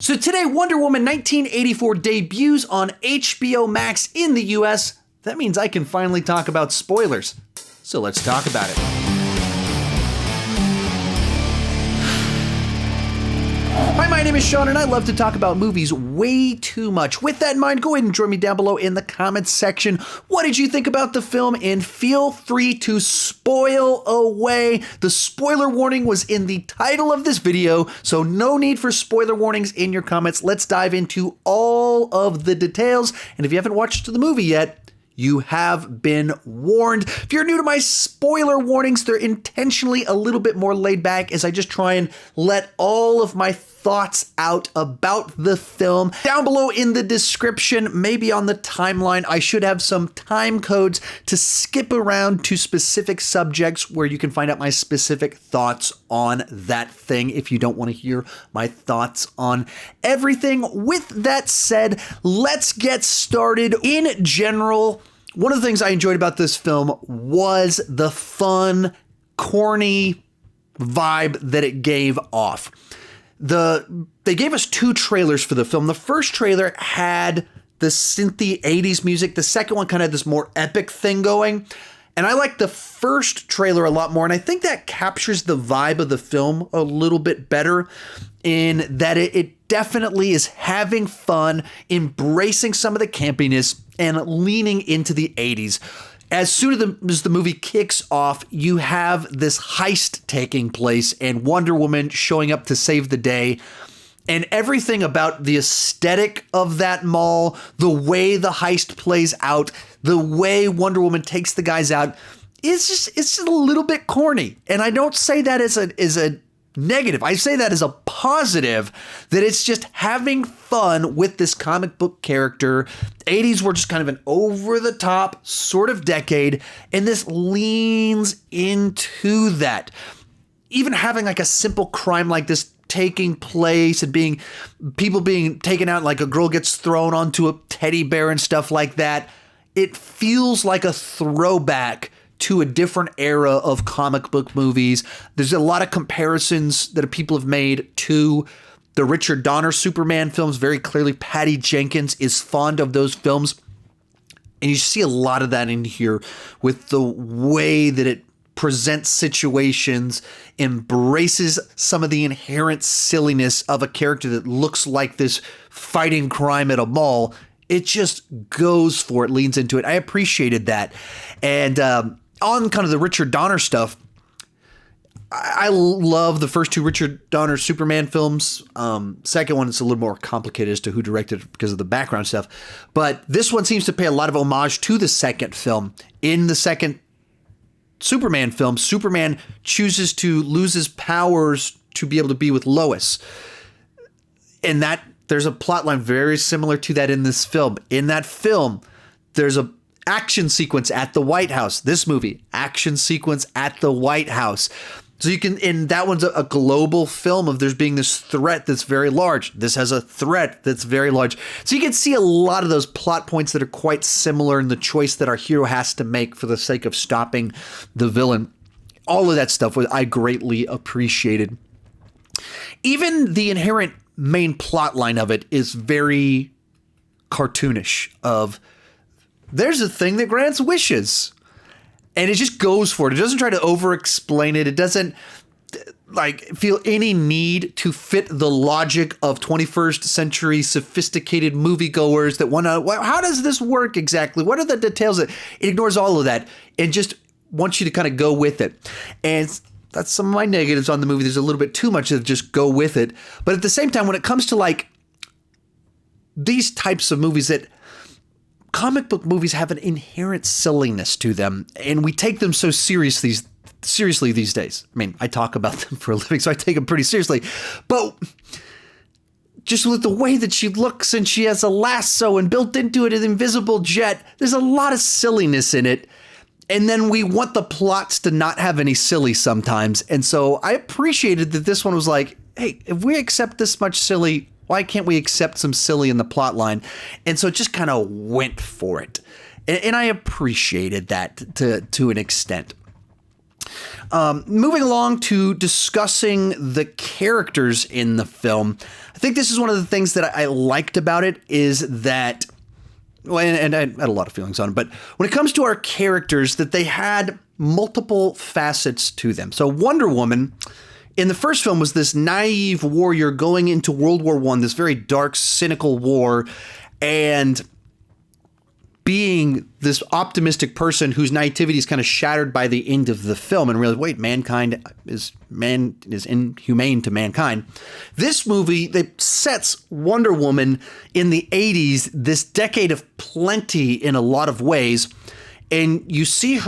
So today, Wonder Woman 1984 debuts on HBO Max in the US. That means I can finally talk about spoilers. So let's talk about it. Hi, my name is Sean, and I love to talk about movies way too much. With that in mind, go ahead and join me down below in the comments section. What did you think about the film? And feel free to spoil away. The spoiler warning was in the title of this video, so no need for spoiler warnings in your comments. Let's dive into all of the details. And if you haven't watched the movie yet, you have been warned. If you're new to my spoiler warnings, they're intentionally a little bit more laid back as I just try and let all of my thoughts out about the film. Down below in the description, maybe on the timeline, I should have some time codes to skip around to specific subjects where you can find out my specific thoughts on that thing if you don't want to hear my thoughts on everything. With that said, let's get started. In general, one of the things I enjoyed about this film was the fun, corny vibe that it gave off. They gave us two trailers for the film. The first trailer had the synthy 80s music. The second one kind of had this more epic thing going. And I like the first trailer a lot more. And I think that captures the vibe of the film a little bit better in that it definitely is having fun, embracing some of the campiness and leaning into the 80s. As soon as the movie kicks off, you have this heist taking place and Wonder Woman showing up to save the day. And everything about the aesthetic of that mall, the way the heist plays out, the way Wonder Woman takes the guys out, it's just a little bit corny. And I don't say that as a negative. I say that as a positive, that it's just having fun with this comic book character. 80s were just kind of an over-the-top sort of decade, and this leans into that. Even having like a simple crime like this taking place and people being taken out, like a girl gets thrown onto a teddy bear and stuff like that, it feels like a throwback to a different era of comic book movies. There's a lot of comparisons that people have made to the Richard Donner Superman films. Very clearly, Patty Jenkins is fond of those films. And you see a lot of that in here with the way that it presents situations, embraces some of the inherent silliness of a character that looks like this fighting crime at a mall. It just goes for it, leans into it. I appreciated that. And on kind of the Richard Donner stuff, I love the first two Richard Donner Superman films. Second one, it's a little more complicated as to who directed it because of the background stuff. But this one seems to pay a lot of homage to the second film. In the second Superman film, Superman chooses to lose his powers to be able to be with Lois. And that there's a plotline very similar to that in this film. In that film, there's a action sequence at the White House. This movie, action sequence at the White House. So you can, and that one's a global film of there's being this threat that's very large. This has a threat that's very large. So you can see a lot of those plot points that are quite similar in the choice that our hero has to make for the sake of stopping the villain. All of that stuff I greatly appreciated. Even the inherent main plot line of it is very cartoonish of there's a thing that grants wishes. And it just goes for it. It doesn't try to over-explain it. It doesn't feel any need to fit the logic of 21st century sophisticated moviegoers that want to, how does this work exactly? What are the details? It ignores all of that and just wants you to kind of go with it. And that's some of my negatives on the movie. There's a little bit too much of just go with it. But at the same time, when it comes to these types of movies that comic book movies have an inherent silliness to them, and we take them so seriously these days. I mean, I talk about them for a living, so I take them pretty seriously. But just with the way that she looks and she has a lasso and built into it an invisible jet, there's a lot of silliness in it. And then we want the plots to not have any silly sometimes. And so I appreciated that this one was like, hey, if we accept this much silly, why can't we accept some silly in the plot line? And so it just kind of went for it. And I appreciated that to an extent. Moving along to discussing the characters in the film, I think this is one of the things that I liked about it is that, well, and I had a lot of feelings on it, but when it comes to our characters, that they had multiple facets to them. So Wonder Woman in the first film was this naive warrior going into World War I, this very dark, cynical war, and being this optimistic person whose naivety is kind of shattered by the end of the film and realize, wait, man is inhumane to mankind. This movie, that sets Wonder Woman in the 80s, this decade of plenty in a lot of ways. And you see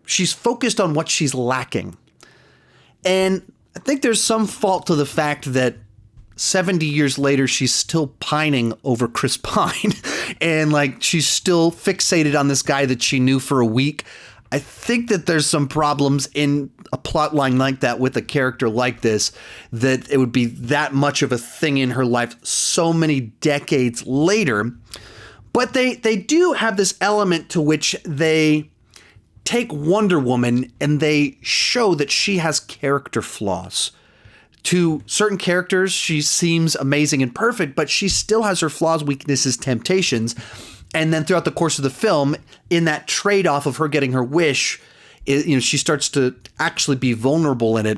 she's focused on what she's lacking. And I think there's some fault to the fact that 70 years later, she's still pining over Chris Pine and like she's still fixated on this guy that she knew for a week. I think that there's some problems in a plot line like that with a character like this, that it would be that much of a thing in her life so many decades later. But they do have this element to which they take Wonder Woman and they show that she has character flaws. To certain characters, she seems amazing and perfect, but she still has her flaws, weaknesses, temptations. And then throughout the course of the film, in that trade-off of her getting her wish, she starts to actually be vulnerable in it.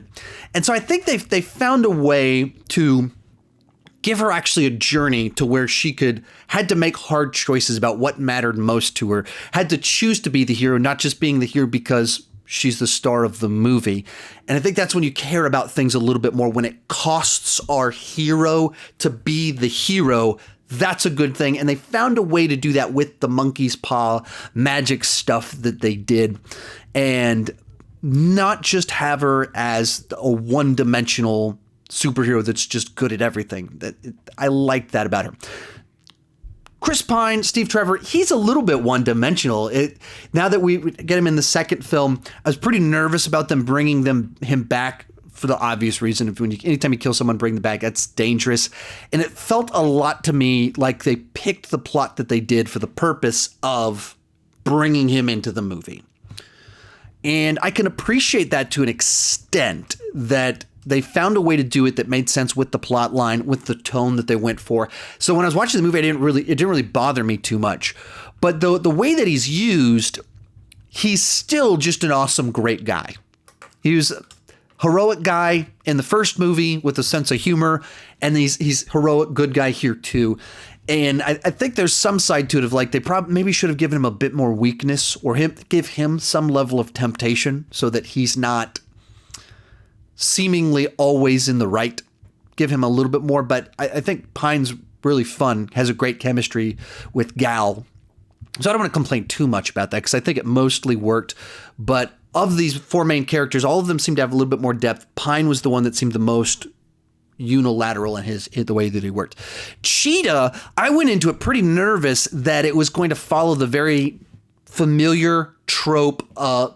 And so I think they found a way to give her actually a journey to where she had to make hard choices about what mattered most to her, had to choose to be the hero, not just being the hero because she's the star of the movie. And I think that's when you care about things a little bit more. When it costs our hero to be the hero, that's a good thing. And they found a way to do that with the monkey's paw magic stuff that they did. And not just have her as a one-dimensional superhero that's just good at everything. I like that about her. Chris Pine, Steve Trevor, he's a little bit one-dimensional. Now that we get him in the second film, I was pretty nervous about them bringing him back for the obvious reason. Anytime you kill someone, bring them back, that's dangerous. And it felt a lot to me like they picked the plot that they did for the purpose of bringing him into the movie. And I can appreciate that to an extent, that they found a way to do it that made sense with the plot line, with the tone that they went for. So when I was watching the movie, it didn't really bother me too much. But the way that he's used, he's still just an awesome, great guy. He was a heroic guy in the first movie with a sense of humor, and he's heroic, good guy here too. And I think there's some side to it of like they maybe should have given him a bit more weakness, or give him some level of temptation so that he's not seemingly always in the right. Give him a little bit more, but I think Pine's really fun, has a great chemistry with Gal. So I don't want to complain too much about that because I think it mostly worked. But of these four main characters, all of them seem to have a little bit more depth. Pine was the one that seemed the most unilateral in the way that he worked. Cheetah, I went into it pretty nervous that it was going to follow the very familiar villain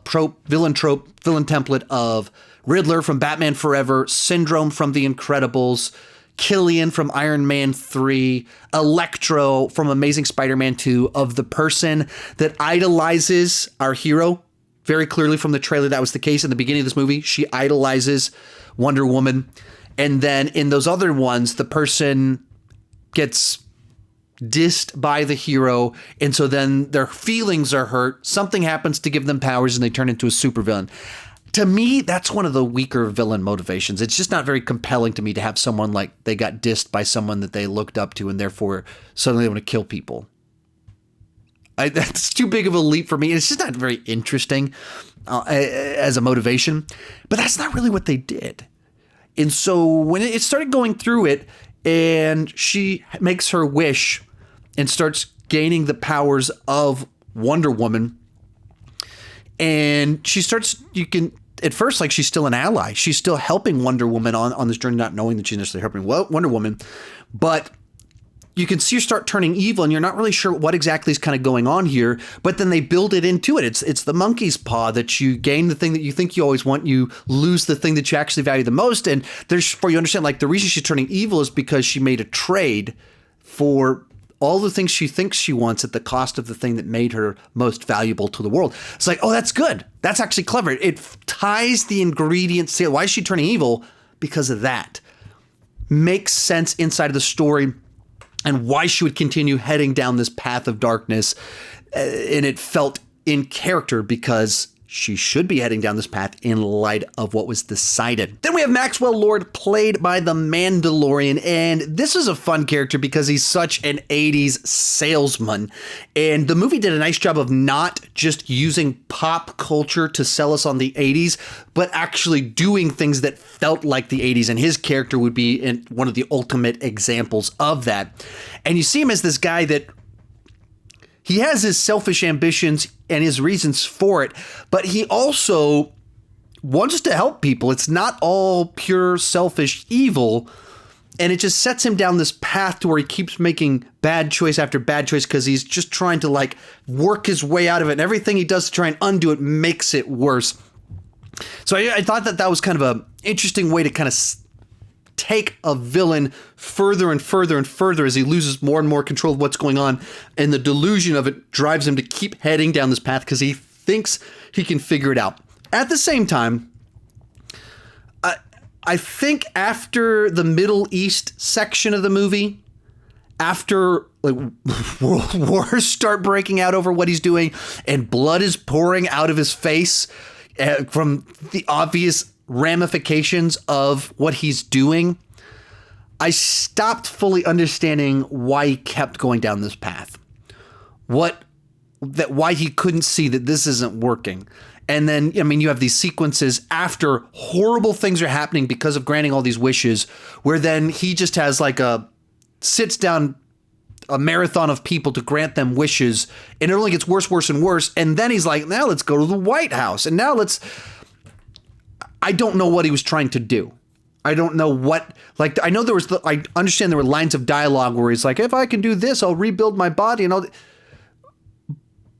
template of Riddler from Batman Forever, Syndrome from The Incredibles, Killian from Iron Man 3, Electro from Amazing Spider-Man 2, of the person that idolizes our hero. Very clearly from the trailer, that was the case in the beginning of this movie. She idolizes Wonder Woman. And then in those other ones, the person gets dissed by the hero, and so then their feelings are hurt. Something happens to give them powers, and they turn into a supervillain. To me, that's one of the weaker villain motivations. It's just not very compelling to me to have someone like they got dissed by someone that they looked up to and therefore suddenly they want to kill people. That's too big of a leap for me. It's just not very interesting as a motivation. But that's not really what they did. And so when it started going through it and she makes her wish and starts gaining the powers of Wonder Woman, and she starts, at first, like, she's still an ally. She's still helping Wonder Woman on this journey, not knowing that she's necessarily helping Wonder Woman. But you can see her start turning evil, and you're not really sure what exactly is kind of going on here. But then they build it into it. It's the monkey's paw that you gain the thing that you think you always want. You lose the thing that you actually value the most. And you understand, like, the reason she's turning evil is because she made a trade for all the things she thinks she wants at the cost of the thing that made her most valuable to the world. It's like, oh, that's good. That's actually clever. It ties the ingredients to why is she turning evil? Because of that. Makes sense inside of the story and why she would continue heading down this path of darkness. And it felt in character because she should be heading down this path in light of what was decided. Then we have Maxwell Lord, played by the Mandalorian. And this is a fun character because he's such an 80s salesman. And the movie did a nice job of not just using pop culture to sell us on the 80s, but actually doing things that felt like the 80s. And his character would be one of the ultimate examples of that. And you see him as this guy that he has his selfish ambitions and his reasons for it, but he also wants to help people. It's not all pure selfish evil, and it just sets him down this path to where he keeps making bad choice after bad choice because he's just trying to like work his way out of it, and everything he does to try and undo it makes it worse. So I thought that was kind of an interesting way to kind of take a villain further and further and further as he loses more and more control of what's going on. And the delusion of it drives him to keep heading down this path because he thinks he can figure it out. At the same time, I think after the Middle East section of the movie, after like world wars start breaking out over what he's doing and blood is pouring out of his face from the obvious ramifications of what he's doing, I stopped fully understanding why he kept going down this path. Why he couldn't see that this isn't working. And then, I mean, you have these sequences after horrible things are happening because of granting all these wishes, where then he just has like sits down a marathon of people to grant them wishes, and it only gets worse, worse, and worse. And then he's like, now let's go to the White House. And now I don't know what he was trying to do. I don't know what, like, I know I understand there were lines of dialogue where he's like, if I can do this, I'll rebuild my body and all.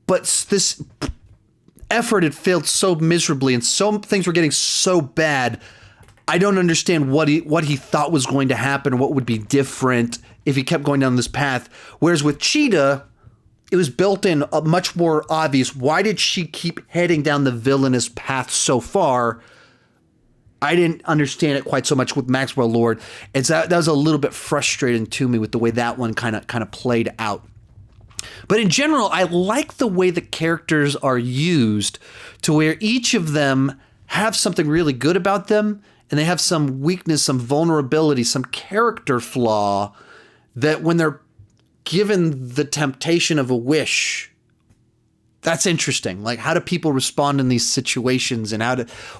But this effort had failed so miserably and some things were getting so bad. I don't understand what he thought was going to happen or what would be different if he kept going down this path. Whereas with Cheetah, it was built in much more obvious. Why did she keep heading down the villainous path so far? I didn't understand it quite so much with Maxwell Lord. And so that was a little bit frustrating to me with the way that one kind of played out. But in general, I like the way the characters are used to where each of them have something really good about them and they have some weakness, some vulnerability, some character flaw that when they're given the temptation of a wish, that's interesting. Like, how do people respond in these situations and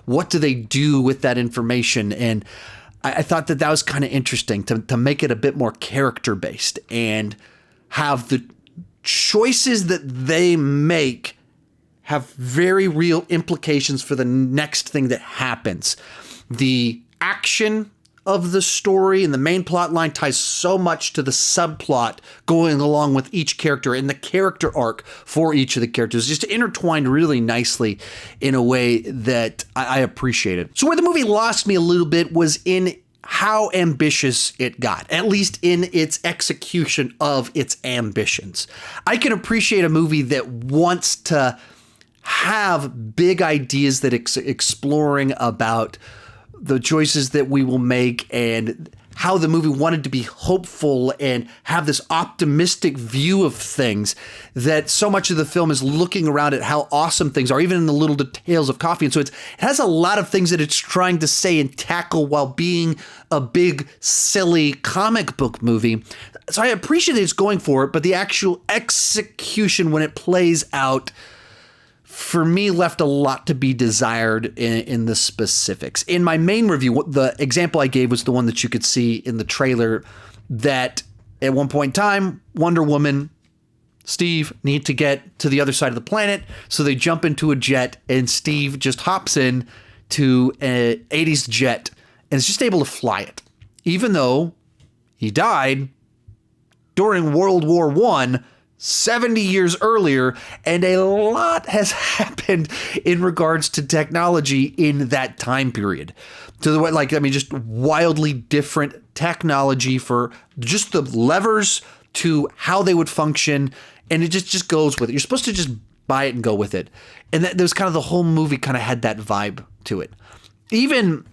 what do they do with that information? And I thought that was kind of interesting to make it a bit more character based and have the choices that they make have very real implications for the next thing that happens. The action of the story and the main plot line ties so much to the subplot going along with each character and the character arc for each of the characters, just intertwined really nicely in a way that I appreciated. So where the movie lost me a little bit was in how ambitious it got, at least in its execution of its ambitions. I can appreciate a movie that wants to have big ideas that exploring about the choices that we will make and how the movie wanted to be hopeful and have this optimistic view of things, that so much of the film is looking around at how awesome things are, even in the little details of coffee. And so it has a lot of things that it's trying to say and tackle while being a big, silly comic book movie. So I appreciate that it's going for it, but the actual execution when it plays out, for me, left a lot to be desired in the specifics. In my main review, the example I gave was the one that you could see in the trailer, that at one point in time, Wonder Woman, Steve need to get to the other side of the planet. So they jump into a jet and Steve just hops in to an 80s jet and is just able to fly it. Even though he died during World War I, 70 years earlier, and a lot has happened in regards to technology in that time period. To the way, like, I mean, just wildly different technology for just the levers, to how they would function, and it just goes with it. You're supposed to just buy it and go with it. And that there's kind of the whole movie kind of had that vibe to it. Even,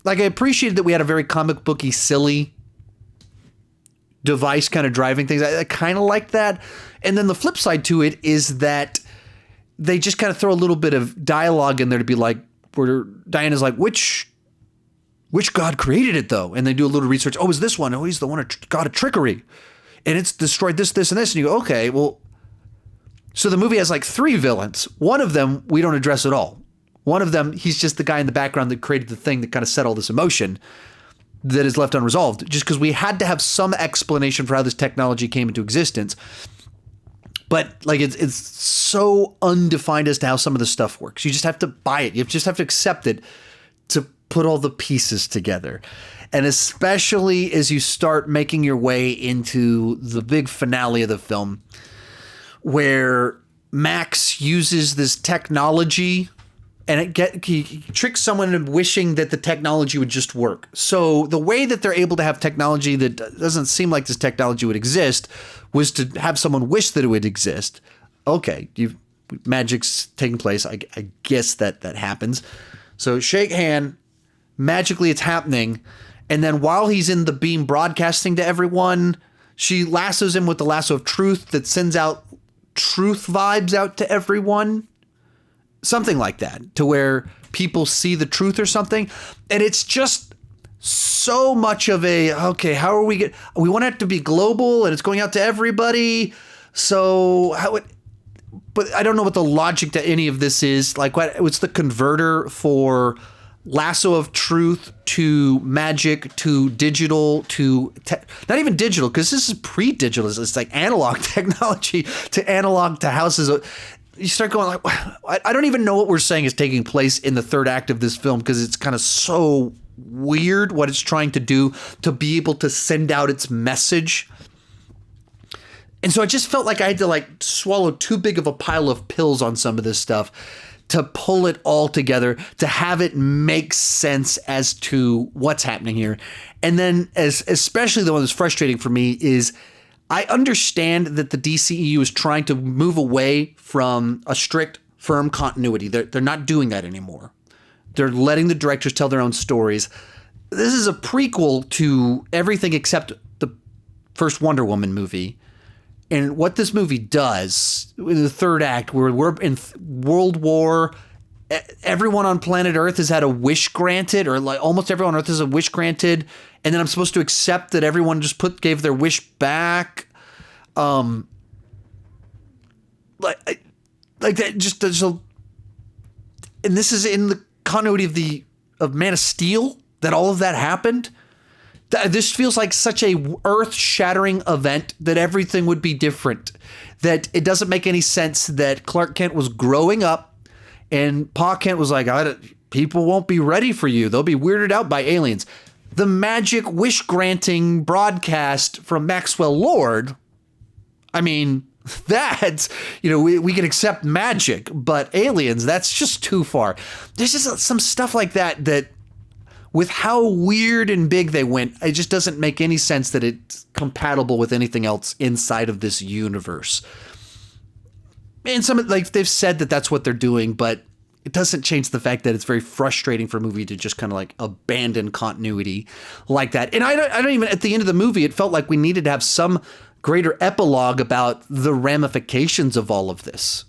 like, I appreciated that we had a very comic booky, silly device kind of driving things. I kind of like that. And then the flip side to it is that they just kind of throw a little bit of dialogue in there to be like, where Diana's like, which god created it though? And they do a little research. Oh, is this one? Oh, he's the one god of trickery. And it's destroyed this, and this. And you go, okay, well, so the movie has like 3 villains. One of them we don't address at all. One of them, he's just the guy in the background that created the thing that kind of set all this emotion that is left unresolved, just because we had to have some explanation for how this technology came into existence. But like it's so undefined as to how some of this stuff works. You just have to buy it. You just have to accept it to put all the pieces together. And especially as you start making your way into the big finale of the film, where Max uses this technology and he tricks someone into wishing that the technology would just work. So the way that they're able to have technology that doesn't seem like this technology would exist was to have someone wish that it would exist. Okay, magic's taking place. I guess that happens. So shake hand, magically it's happening. And then while he's in the beam broadcasting to everyone, she lassos him with the lasso of truth that sends out truth vibes out to everyone. Something like that, to where people see the truth or something. And it's just so much of a, okay, how are we we want it to be global and it's going out to everybody. So but I don't know what the logic to any of this is. Like, what's the converter for lasso of truth to magic to digital to not even digital, because this is pre-digital. It's like analog technology to analog to houses. You start going like, I don't even know what we're saying is taking place in the third act of this film, because it's kind of so weird what it's trying to do to be able to send out its message. And so I just felt like I had to like swallow too big of a pile of pills on some of this stuff to pull it all together, to have it make sense as to what's happening here. And then especially the one that's frustrating for me is I understand that the DCEU is trying to move away from a strict, firm continuity. They're not doing that anymore. They're letting the directors tell their own stories. This is a prequel to everything except the first Wonder Woman movie. And what this movie does in the third act, where we're in World War, everyone on planet Earth has had a wish granted, or like almost everyone on Earth has a wish granted. And then I'm supposed to accept that everyone just gave their wish back. Like that just so, and this is in the continuity of Man of Steel that all of that happened. This feels like such a earth-shattering event that everything would be different. That it doesn't make any sense that Clark Kent was growing up and Pa Kent was like, people won't be ready for you. They'll be weirded out by aliens. The magic wish-granting broadcast from Maxwell Lord, I mean, that's, we can accept magic, but aliens, that's just too far. There's just some stuff like that with how weird and big they went, it just doesn't make any sense that it's compatible with anything else inside of this universe. And they've said that that's what they're doing, but it doesn't change the fact that it's very frustrating for a movie to just kind of like abandon continuity like that. And I don't even, at the end of the movie, it felt like we needed to have some greater epilogue about the ramifications of all of this.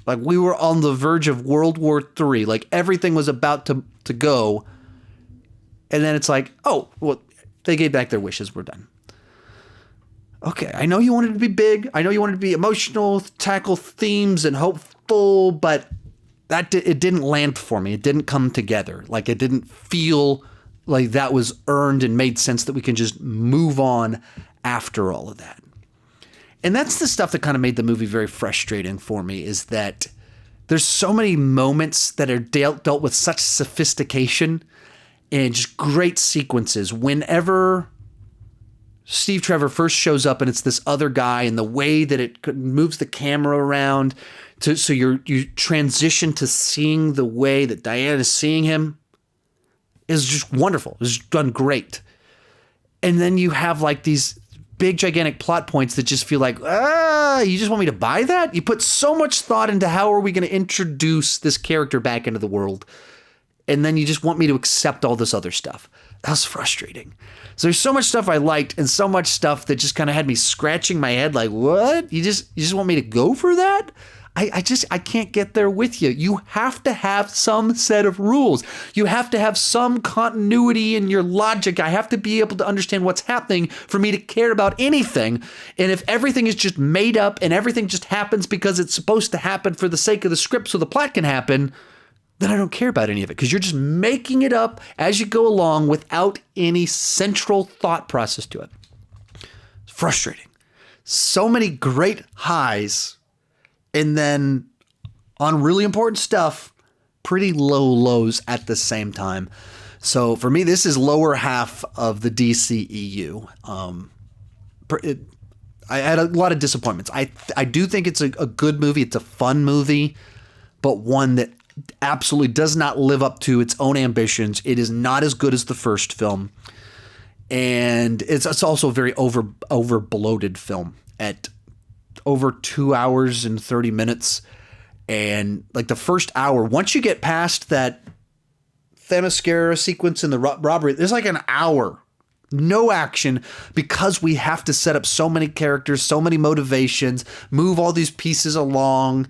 Like we were on the verge of World War III, like everything was about to go. And then it's like, oh, well, they gave back their wishes. We're done. Okay, I know you wanted to be big. I know you wanted to be emotional, tackle themes and hopeful, but it didn't land for me. It didn't come together. Like it didn't feel like that was earned and made sense that we can just move on after all of that. And that's the stuff that kind of made the movie very frustrating for me, is that there's so many moments that are dealt with such sophistication and just great sequences. Whenever Steve Trevor first shows up and it's this other guy, and the way that it moves the camera around so you transition to seeing the way that Diana is seeing him is just wonderful. It's done great. And then you have like these big, gigantic plot points that just feel like, you just want me to buy that? You put so much thought into how are we going to introduce this character back into the world, and then you just want me to accept all this other stuff. That was frustrating. So there's so much stuff I liked and so much stuff that just kind of had me scratching my head like, what? You just want me to go for that? I can't get there with you. You have to have some set of rules. You have to have some continuity in your logic. I have to be able to understand what's happening for me to care about anything. And if everything is just made up and everything just happens because it's supposed to happen for the sake of the script so the plot can happen, then I don't care about any of it because you're just making it up as you go along without any central thought process to it. It's frustrating. So many great highs, and then on really important stuff, pretty low lows at the same time. So for me, this is lower half of the DCEU. I had a lot of disappointments. I do think it's a good movie. It's a fun movie, but one that absolutely does not live up to its own ambitions. It is not as good as the first film. And it's also a very over bloated film at over 2 hours and 30 minutes. And like the first hour, once you get past that Themyscira sequence in the robbery, there's like an hour, no action, because we have to set up so many characters, so many motivations, move all these pieces along.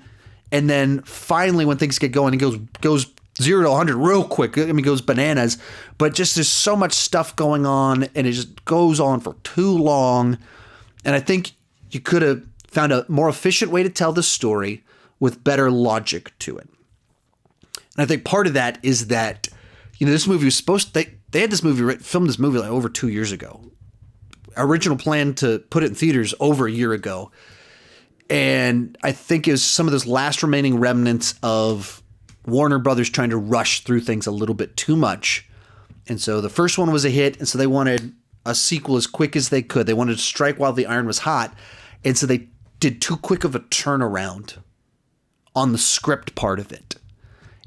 And then finally, when things get going, it goes 0 to 100 real quick. I mean, it goes bananas. But just there's so much stuff going on, and it just goes on for too long. And I think you could have found a more efficient way to tell the story with better logic to it. And I think part of that is that, this movie was they had this movie, filmed this movie like over 2 years ago. Original plan to put it in theaters over a year ago. And I think it was some of those last remaining remnants of Warner Brothers trying to rush through things a little bit too much. And so the first one was a hit, and so they wanted a sequel as quick as they could. They wanted to strike while the iron was hot. And so they did too quick of a turnaround on the script part of it.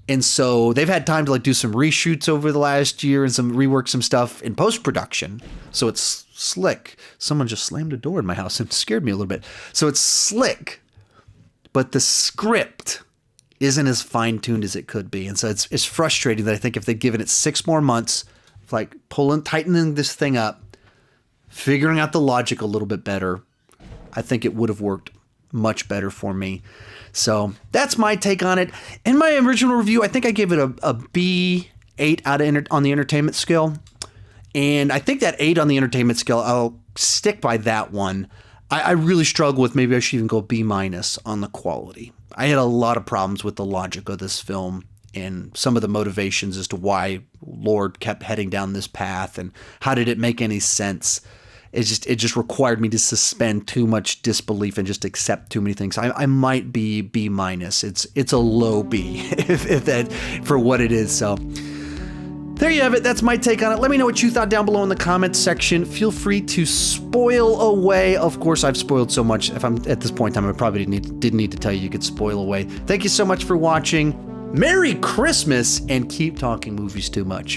And so they've had time to like do some reshoots over the last year and rework some stuff in post-production. So it's slick. Someone just slammed a door in my house and scared me a little bit. So it's slick, but the script isn't as fine-tuned as it could be. And so it's frustrating that I think if they'd given it 6 more months, like tightening this thing up, figuring out the logic a little bit better, I think it would have worked much better for me. So that's my take on it. In my original review, I think I gave it a B8 on the entertainment scale. And I think that 8 on the entertainment scale, I'll stick by that one. I really struggle with, maybe I should even go B- on the quality. I had a lot of problems with the logic of this film and some of the motivations as to why Lord kept heading down this path and how did it make any sense. It just required me to suspend too much disbelief and just accept too many things. I might be B-. It's a low B if that for what it is. So there you have it. That's my take on it. Let me know what you thought down below in the comments section. Feel free to spoil away. Of course, I've spoiled so much. If I'm at this point in time, I probably didn't need to tell you could spoil away. Thank you so much for watching. Merry Christmas, and keep talking movies too much.